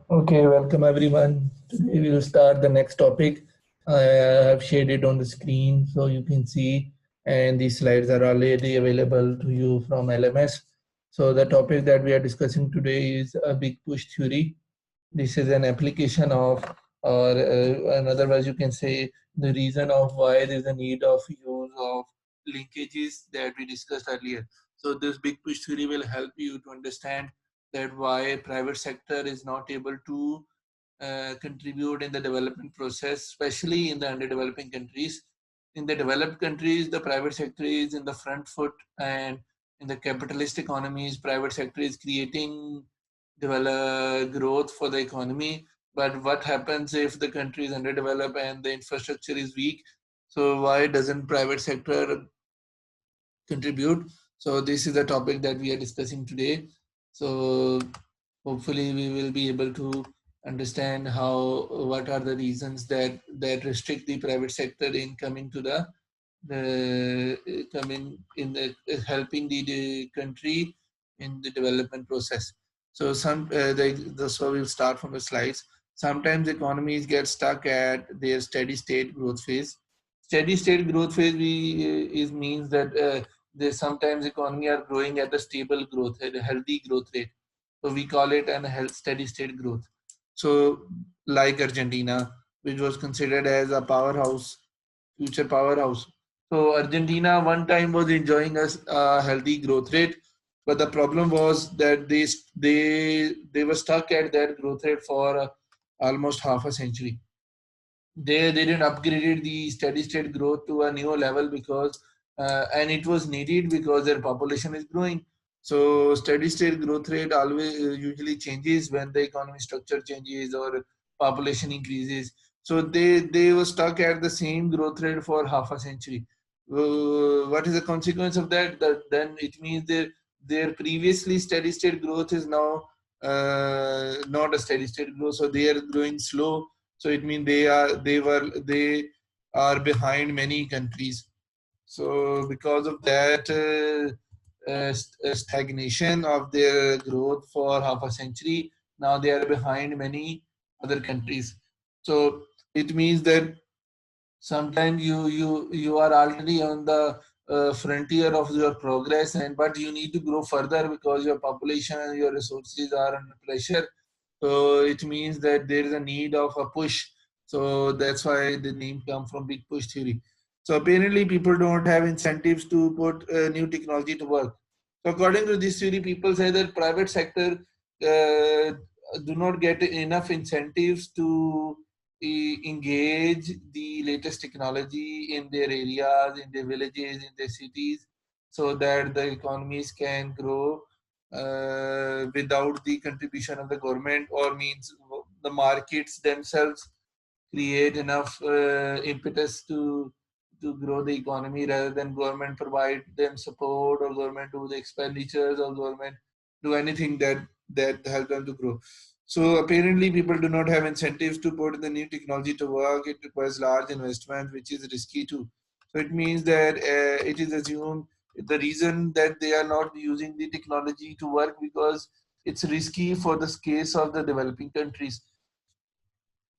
Okay, welcome everyone. Today we will start the next topic. I have shared it on the screen so you can see, and these slides are already available to you from LMS. So the topic that we are discussing today is a big push theory. This is an application of, or in other words, you can say the reason of why there is a need of use of linkages that we discussed earlier. So this big push theory will help you to understand that why private sector is not able to contribute in the development process, especially in the underdeveloping countries. In the developed countries, the private sector is in the front foot, and in the capitalist economies, private sector is creating develop growth for the economy. But what happens if the country is underdeveloped and the infrastructure is weak? So why doesn't private sector contribute? So this is the topic that we are discussing today. So hopefully we will be able to understand how what are the reasons that restrict the private sector in coming to the coming in the helping the country in the development process. So so we'll start from the slides. Sometimes economies get stuck at their steady state growth phase. Steady state growth phase is means that they sometimes economy are growing at a stable growth, at a healthy growth rate. So we call it an health steady state growth. So like Argentina, which was considered as a powerhouse, future powerhouse. So Argentina one time was enjoying a healthy growth rate, but the problem was that they were stuck at that growth rate for almost half a century. They didn't upgraded the steady state growth to a new level because and it was needed because their population is growing. So steady state growth rate always usually changes when the economic structure changes or population increases. So they were stuck at the same growth rate for half a century. What is the consequence of that? That then it means their previously steady state growth is now not a steady state growth, so they are growing slow. So it means they are behind many countries. So because of that stagnation of their growth for half a century, now they are behind many other countries. So it means that sometimes you are already on the frontier of your progress, and but you need to grow further because your population and your resources are under pressure. So it means that there is a need of a push. So that's why the name comes from big push theory. So apparently people don't have incentives to put new technology to work. So according to this theory, people say that private sector do not get enough incentives to engage the latest technology in their areas, in their villages, in their cities, so that the economies can grow without the contribution of the government, or means the markets themselves create enough impetus to grow the economy rather than government provide them support, or government do the expenditures, or government do anything that help them to grow. So apparently people do not have incentives to put the new technology to work. It requires large investment, which is risky too. So it means that it is assumed the reason that they are not using the technology to work because it's risky for the case of the developing countries.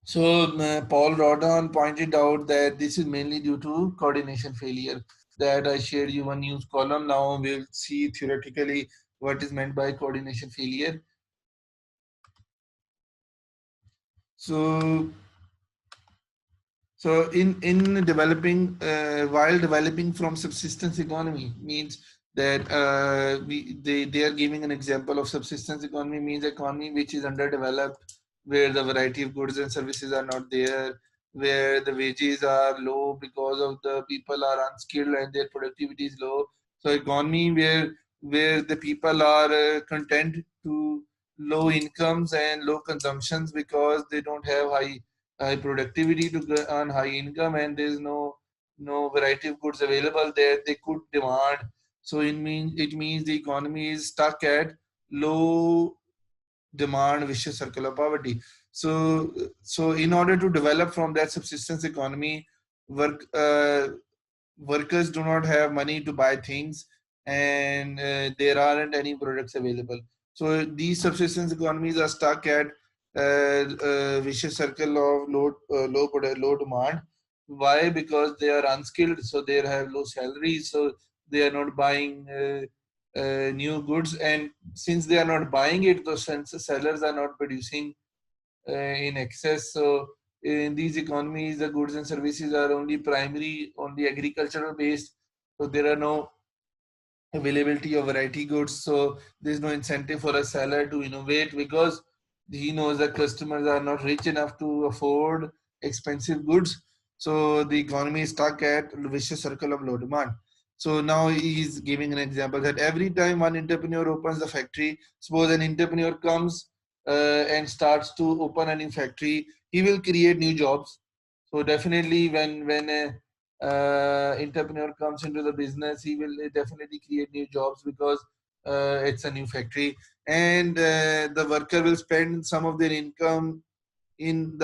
So Paul Rodon pointed out that this is mainly due to coordination failure. That I shared you one news column. Now we'll see theoretically what is meant by coordination failure. So in developing while developing from subsistence economy means that they are giving an example of subsistence economy means economy which is underdeveloped, where the variety of goods and services are not there, where the wages are low because of the people are unskilled and their productivity is low. So economy where the people are content to low incomes and low consumptions because they don't have high productivity to earn high income, and there is no variety of goods available that they could demand. So it means the economy is stuck at low demand vicious circle of poverty. So in order to develop from that subsistence economy, workers do not have money to buy things, and there aren't any products available. So these subsistence economies are stuck at vicious circle of low demand. Why? Because they are unskilled, so they have low salaries, so they are not buying new goods, and since they are not buying it, those sellers are not producing in excess. So in these economies, the goods and services are only agricultural based. So there are no availability of variety goods. So there's no incentive for a seller to innovate because he knows that customers are not rich enough to afford expensive goods. So the economy is stuck at a vicious circle of low demand. So now he's giving an example that every time one entrepreneur opens the factory, suppose an entrepreneur comes and starts to open a new factory, he will create new jobs. So definitely when a entrepreneur comes into the business, he will definitely create new jobs because it's a new factory, and the worker will spend some of their income in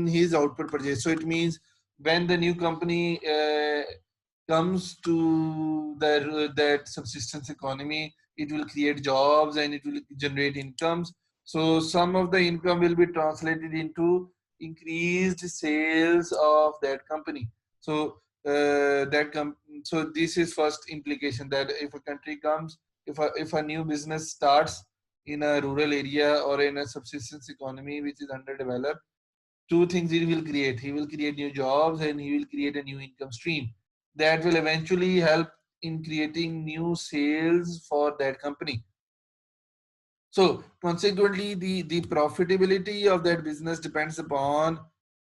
his output purchase. So it means when the new company comes to that subsistence economy, it will create jobs and it will generate incomes. So some of the income will be translated into increased sales of that company. So so this is first implication, that if a country comes, if a new business starts in a rural area or in a subsistence economy which is underdeveloped, two things he will create. He will create new jobs and he will create a new income stream that will eventually help in creating new sales for that company. So consequently, the profitability of that business depends upon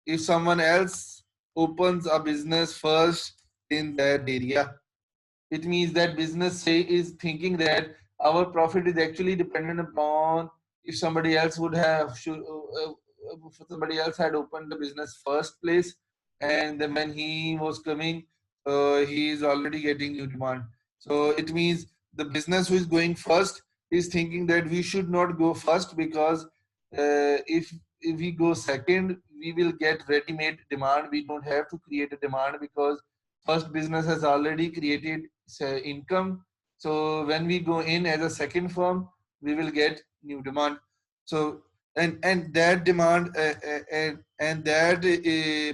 if someone else opens a business first in that area. It means that business say is thinking that our profit is actually dependent upon if somebody else would have if somebody else had opened the business first place, and then when he was coming, he is already getting new demand. So it means the business who is going first is thinking that we should not go first because if we go second, we will get ready-made demand. We don't have to create a demand because first business has already created income. So when we go in as a second firm, we will get new demand. So and that demand and that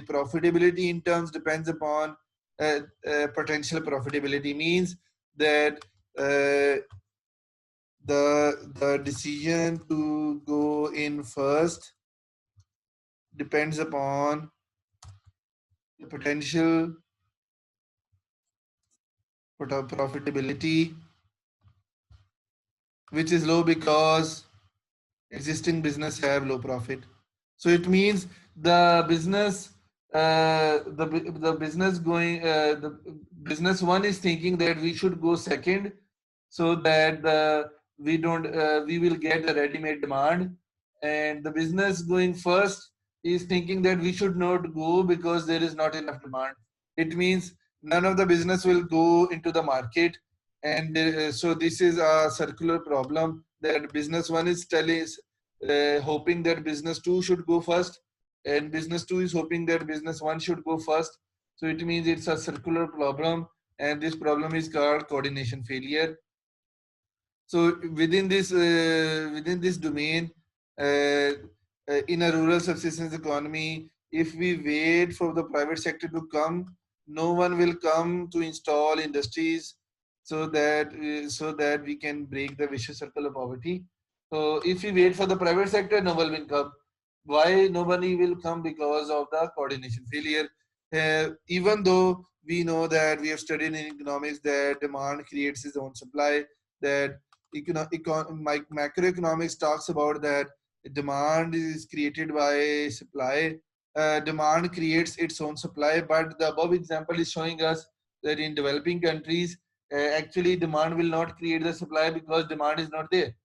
profitability in terms depends upon potential profitability, means that the decision to go in first depends upon the potential profitability, which is low because existing business have low profit. So it means the business the business going the business one is thinking that we should go second so that we don't we will get a ready-made demand, and the business going first is thinking that we should not go because there is not enough demand. It means none of the business will go into the market, and so this is a circular problem that business one is telling hoping that business two should go first, and business two is hoping that business one should go first. So it means it's a circular problem, and this problem is called coordination failure. So within this domain, uh, in a rural subsistence economy, if we wait for the private sector to come, no one will come to install industries so that we can break the vicious circle of poverty. So if we wait for the private sector, no one will come. Why nobody will come? Because of the coordination failure. Even though we know that we have studied in economics that demand creates its own supply, that macroeconomics talks about that demand is created by supply. Demand creates its own supply, but the above example is showing us that in developing countries, actually demand will not create the supply because demand is not there,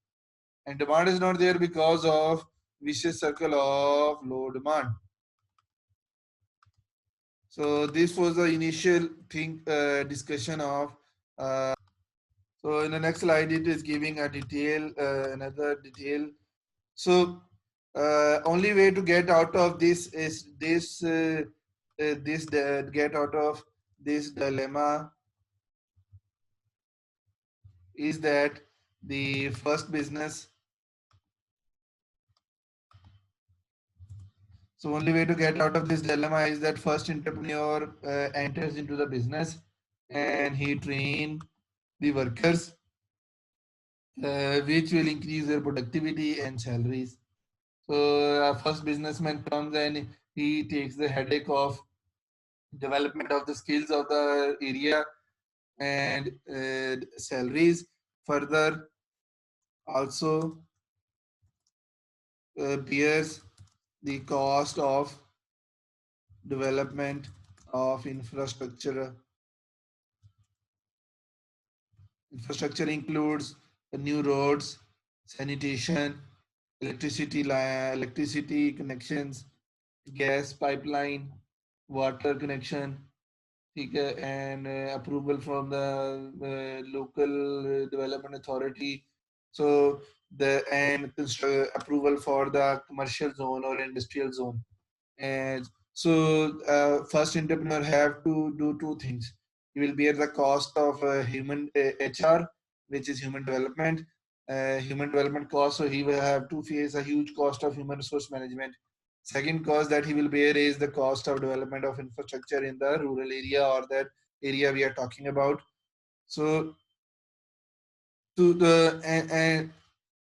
and demand is not there because of vicious circle of low demand. So this was the initial thing discussion of. So in the next slide, it is giving a detail, another detail. So only way to get out of this is get out of this dilemma is that the first business So only way to get out of this dilemma is that first entrepreneur enters into the business and he train the workers, which will increase their productivity and salaries. So first businessman comes and he takes the headache of development of the skills of the area and salaries. Further, also bears the cost of development of infrastructure. Infrastructure includes new roads, sanitation, electricity connections, gas pipeline, water connection, and approval from the local development authority. So approval for the commercial zone or industrial zone. And so first entrepreneur have to do two things. He will bear the cost of human HR, which is human development cost. So he will have to face a huge cost of human resource management. Second cost that he will bear is the cost of development of infrastructure in the rural area or that area we are talking about. So and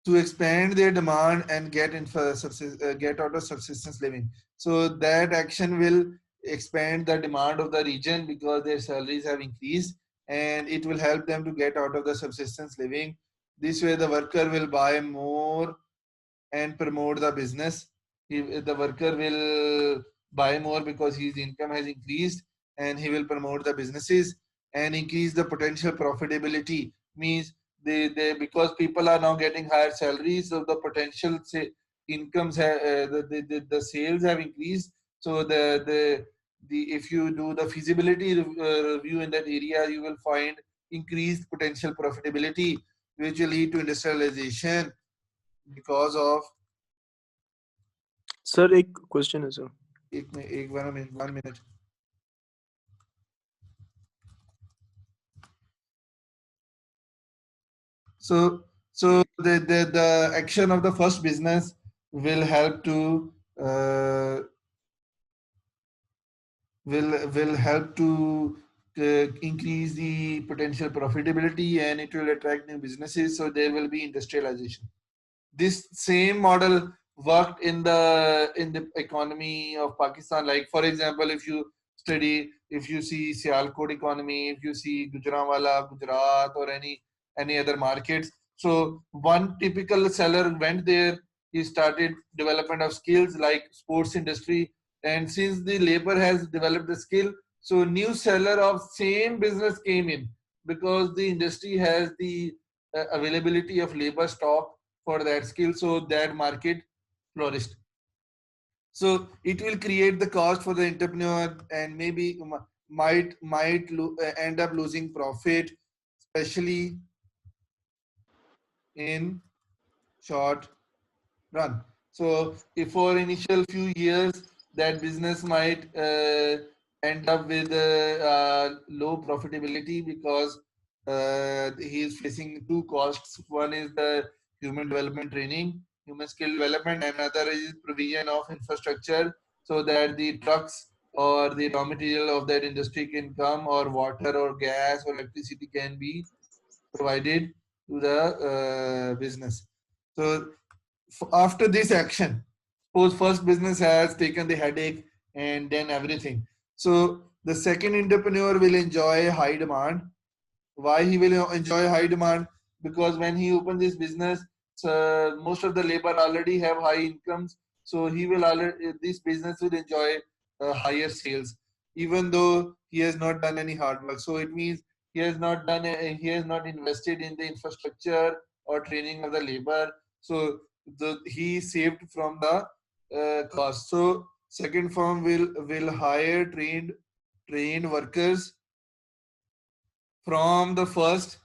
to expand their demand and get out of subsistence living. So that action will expand the demand of the region because their salaries have increased and it will help them to get out of the subsistence living. This way the worker will buy more and promote the business. The worker will buy more because his income has increased and he will promote the businesses and increase the potential profitability. Means because people are now getting higher salaries, so the potential incomes the sales have increased. So the if you do the feasibility review in that area, you will find increased potential profitability, which will lead to industrialization because of Sir, एक question है sir. one minute. So the action of the first business will help to uh, will help to increase the potential profitability and it will attract new businesses. So there will be industrialization. This same model worked in the economy of Pakistan. Like for example, if you see Sialkot economy, if you see Gujranwala, Gujarat, or any other markets. So one typical seller went there. He started development of skills like sports industry, and since the labor has developed the skill, so new seller of same business came in because the industry has the availability of labor stock for that skill, so that market flourished. So it will create the cost for the entrepreneur and maybe might end up losing profit, especially in short run. So if for initial few years that business might end up with low profitability because he is facing two costs. One is the human development training, human skill development, and another is provision of infrastructure so that the trucks or the raw material of that industry can come, or water or gas or electricity can be provided to the business. So after this action, suppose first business has taken the headache and then everything. So the second entrepreneur will enjoy high demand. Why he will enjoy high demand? Because when he opens this business, most of the labor already have high incomes, so he will already this business will enjoy higher sales, even though he has not done any hard work. So it means he has not invested in the infrastructure or training of the labor. So he saved from the cost. So second firm will hire trained workers from the first.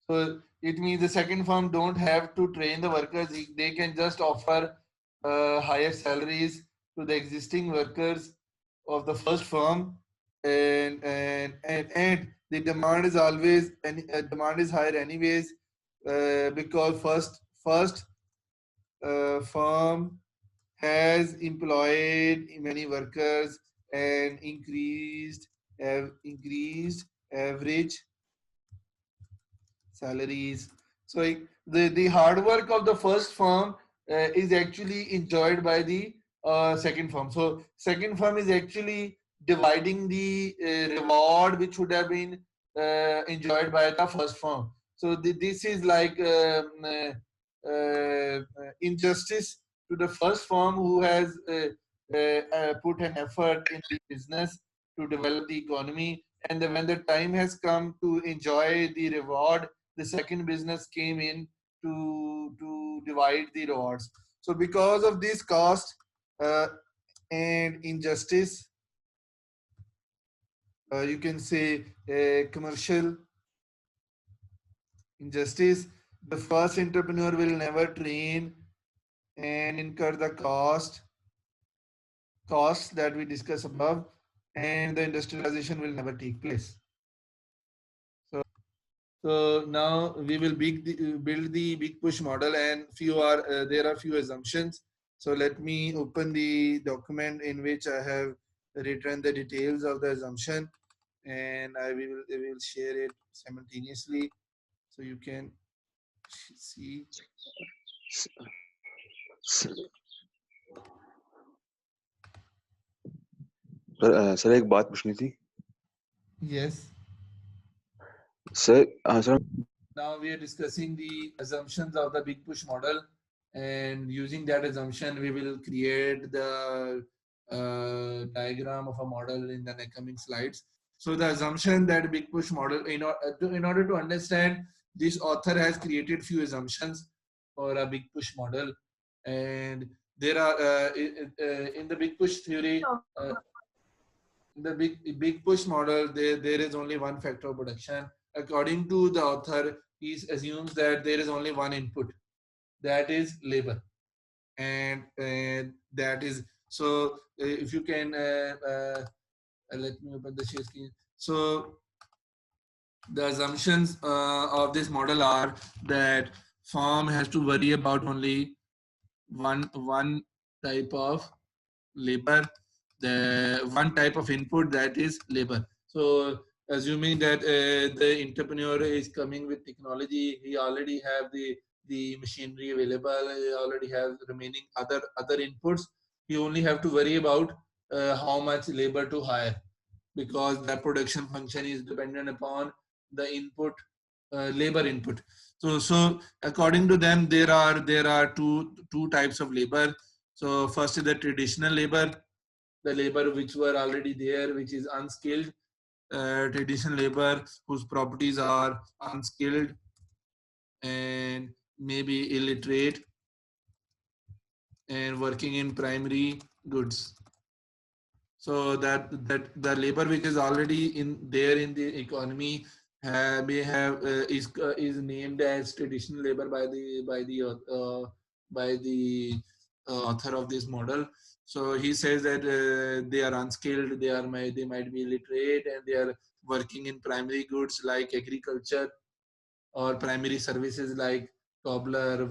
So it means the second firm don't have to train the workers. They can just offer higher salaries to the existing workers of the first firm, and the demand is always and demand is higher anyways because first firm has employed many workers and increased average salaries. So the hard work of the first firm is actually enjoyed by the second firm. So second firm is actually dividing the reward which would have been enjoyed by the first firm. So this is like injustice to the first firm who has put an effort in the business to develop the economy, and then when the time has come to enjoy the reward, the second business came in to divide the rewards. So because of this cost uh, and injustice, you can say commercial injustice, the first entrepreneur will never train and incur the costs that we discussed above, and the industrialization will never take place. So now we will build the big push model, and there are few assumptions. So let me open the document in which I have written the details of the assumption, and I will share it simultaneously so you can see. Sir एक बात पूछनी थी Yes. Sir Now we are discussing the assumptions of the big push model, and using that assumption, we will create the diagram of a model in the next coming slides. So the assumption that big push model, in order to understand, this author has created few assumptions for a big push model, and there are in the big push theory. In the big push model, there is only one factor of production. According to the author, he assumes that there is only one input, that is labor, and that is so. If you can let me open the share screen. So the assumptions of this model are that firm has to worry about only one type of labor, the one type of input, that is labor. So assuming that the entrepreneur is coming with technology, he already have the machinery available, he already has remaining other inputs, he only have to worry about how much labor to hire, because the production function is dependent upon the input, labor input. So according to them, there are two types of labor. So first is the traditional labor, the labor which were already there, which is unskilled. Traditional labor whose properties are unskilled and maybe illiterate and working in primary goods. So that the labor which is already in there in the economy may have is named as traditional labor by the author of this model. So he says that they are unskilled, they might be illiterate, and they are working in primary goods like agriculture, or primary services like cobbler,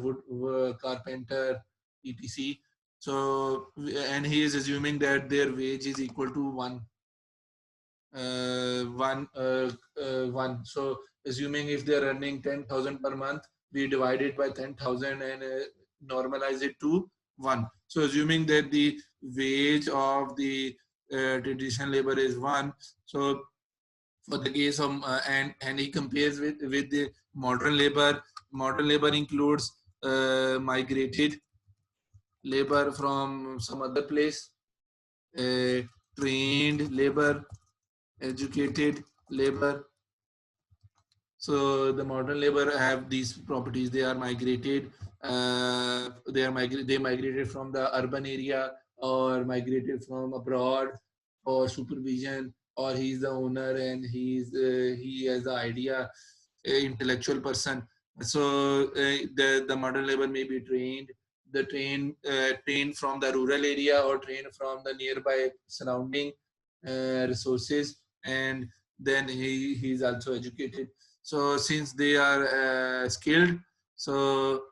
carpenter, etc. So, and he is assuming that their wage is equal to one. So, assuming if they are earning 10,000 per month, we divide it by 10,000 and normalize it to 1. So, assuming that the wage of the traditional labor is 1, so for the case of and he compares with the modern labor. Modern labor includes migrated labor from some other place, uh, trained labor, educated labor. So the modern labor have these properties. They are migrated. They migrated from the urban area, or migrated from abroad, or supervision, or he's the owner and he has the idea, intellectual person. So the modern labor may be trained. The trained from the rural area, or trained from the nearby surrounding resources, and then he's also educated. So since they are skilled, so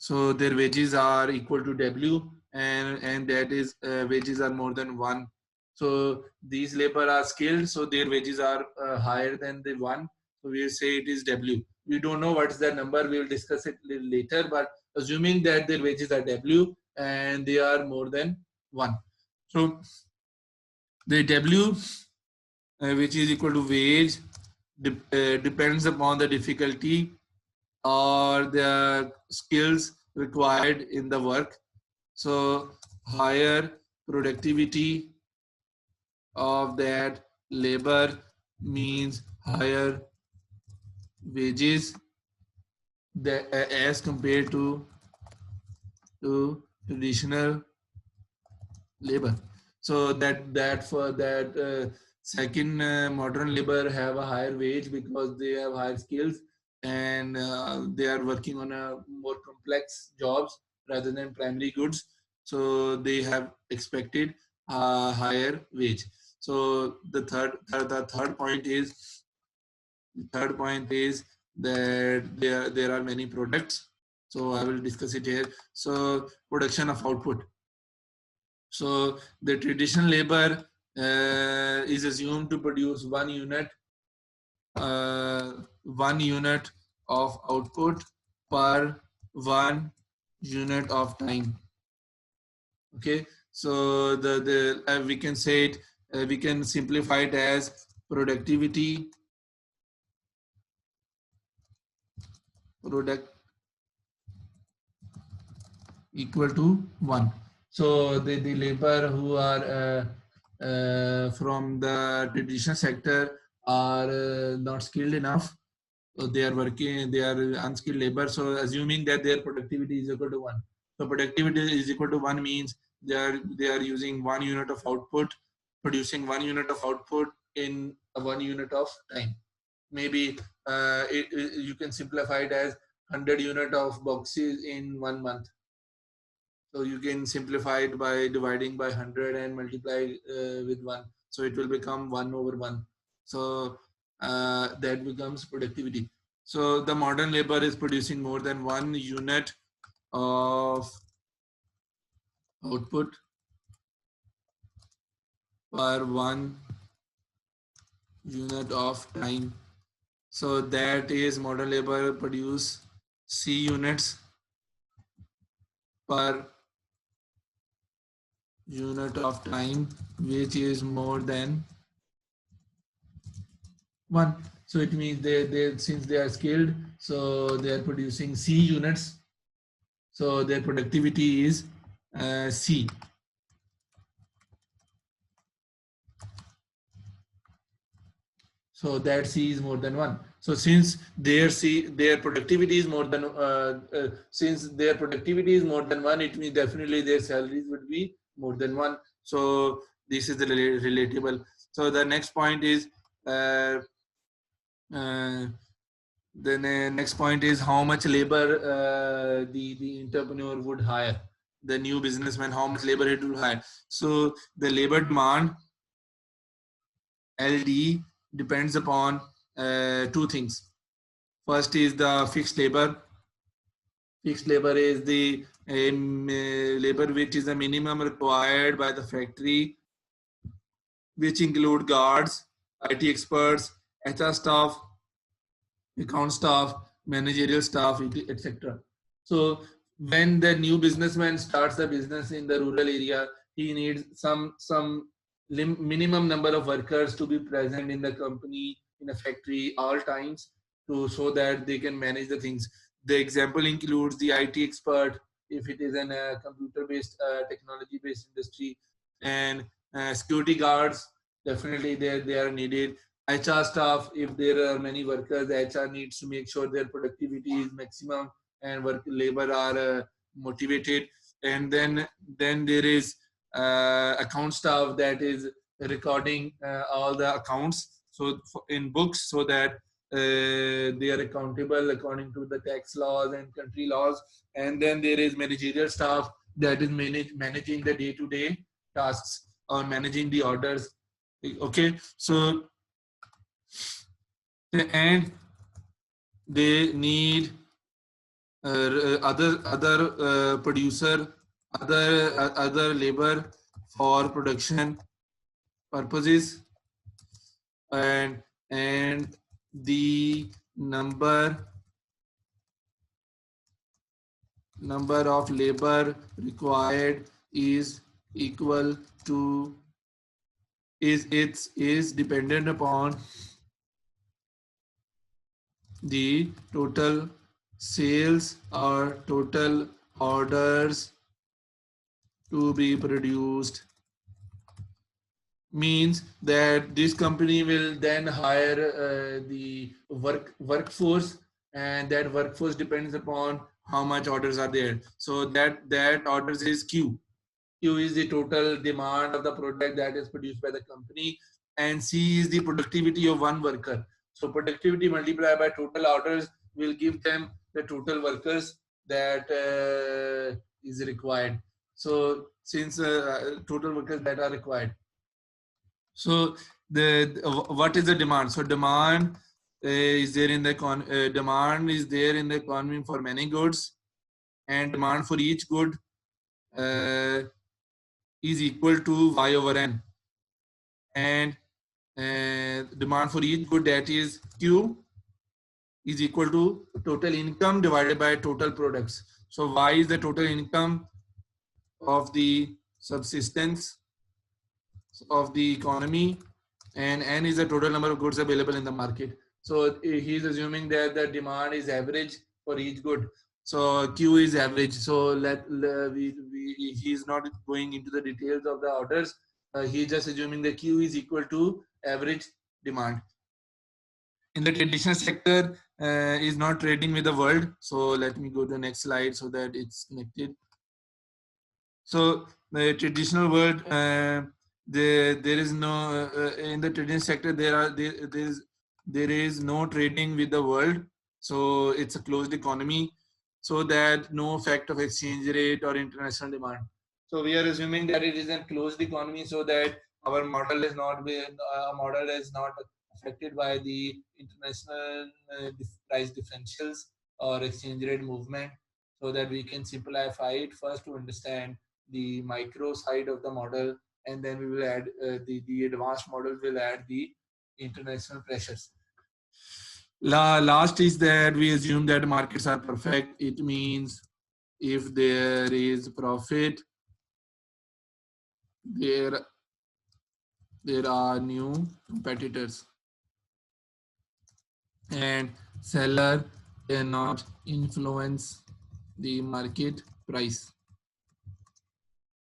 their wages are equal to W, and that is wages are more than 1. So these labor are skilled, so their wages are higher than the 1. So we say it is W. We don't know what is the number. We will discuss it later. But assuming that their wages are W and they are more than 1, so the W, which is equal to wage, depends upon the difficulty or the skills required in the work. So higher productivity of that labor means higher wages that, as compared to traditional labor. So that for that second modern labor have a higher wage because they have higher skills and they are working on a more complex jobs rather than primary goods. So they have expected higher wage. So the third point is that there are many products. So I will discuss it here. So production of output. So the traditional labor is assumed to produce 1 unit of output per 1 unit of time. Okay, so the we can say it, we can simplify it as productivity product equal to 1. So the labor who are from the traditional sector are not skilled enough. So they are working, they are unskilled labor. So assuming that their productivity is equal to 1. So productivity is equal to 1 means they are using 1 unit of output, producing 1 unit of output in 1 unit of time. Maybe you can simplify it as 100 unit of boxes in 1 month. So you can simplify it by dividing by 100 and multiply with 1. So it will become 1 over 1. So that becomes productivity. So the modern labor is producing more than 1 unit of output per 1 unit of time. So that is modern labor produce C units per unit of time, which is more than 1. So it means they since they are skilled, so they are producing C units. So their productivity is C. So that C is more than 1. So since their productivity is more than 1, it means definitely their salaries would be more than 1. So this is the relatable. So the next point is next point is how much labor the entrepreneur would hire. The new businessman, how much labor he will hire. So the labor demand LD depends upon 2 things. First is the fixed labor. Fixed labor is the labor which is the minimum required by the factory, which include guards, IT experts, HR staff, account staff, managerial staff, etc. So when the new businessman starts the business in the rural area, he needs some minimum number of workers to be present in the company, in a factory all times, to so that they can manage the things. The example includes the IT expert if it is an computer based technology based industry, and security guards, definitely they are needed. HR staff, if there are many workers, HR needs to make sure their productivity is maximum and work labor are motivated. And then there is account staff that is recording all the accounts so in books, so that they are accountable according to the tax laws and country laws. And then there is managerial staff that is managing the day-to-day tasks or managing the orders. Okay, so and they need other producer other labor for production purposes, and the number of labor required is equal to is dependent upon the total sales or total orders to be produced. Means that this company will then hire the workforce, and that workforce depends upon how much orders are there. So that orders is Q. Q is the total demand of the product that is produced by the company, and C is the productivity of one worker. So productivity multiplied by total orders will give them the total workers that is required. So since total workers that are required. So what is the demand? So demand is there in the demand is there in the economy for many goods, and demand for each good is equal to Y over N, and demand for each good, that is Q, is equal to total income divided by total products. So Y is the total income of the subsistence of the economy, and N is the total number of goods available in the market. So he is assuming that the demand is average for each good. So Q is average. So he is not going into the details of the orders. He is just assuming that Q is equal to average demand. In the traditional sector, is not trading with the world. So let me go to the next slide so that it's connected. So the traditional world, there is no in the traditional sector there is no trading with the world. So it's a closed economy, so that no effect of exchange rate or international demand. So we are assuming that it is a closed economy, so that our model is not affected by the international price differentials or exchange rate movement, so that we can simplify it first to understand the micro side of the model, and then we will add the advanced model will add the international pressures. Last is that we assume that markets are perfect. It means if there is profit, there are new competitors, and seller cannot influence the market price.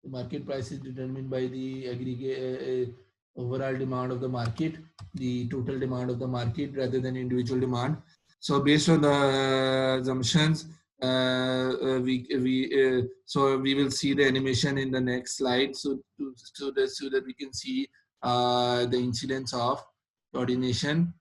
The market price is determined by the aggregate overall demand of the market, the total demand of the market rather than individual demand. So based on the assumptions, so we will see the animation in the next slide, so that we can see the incidence of coordination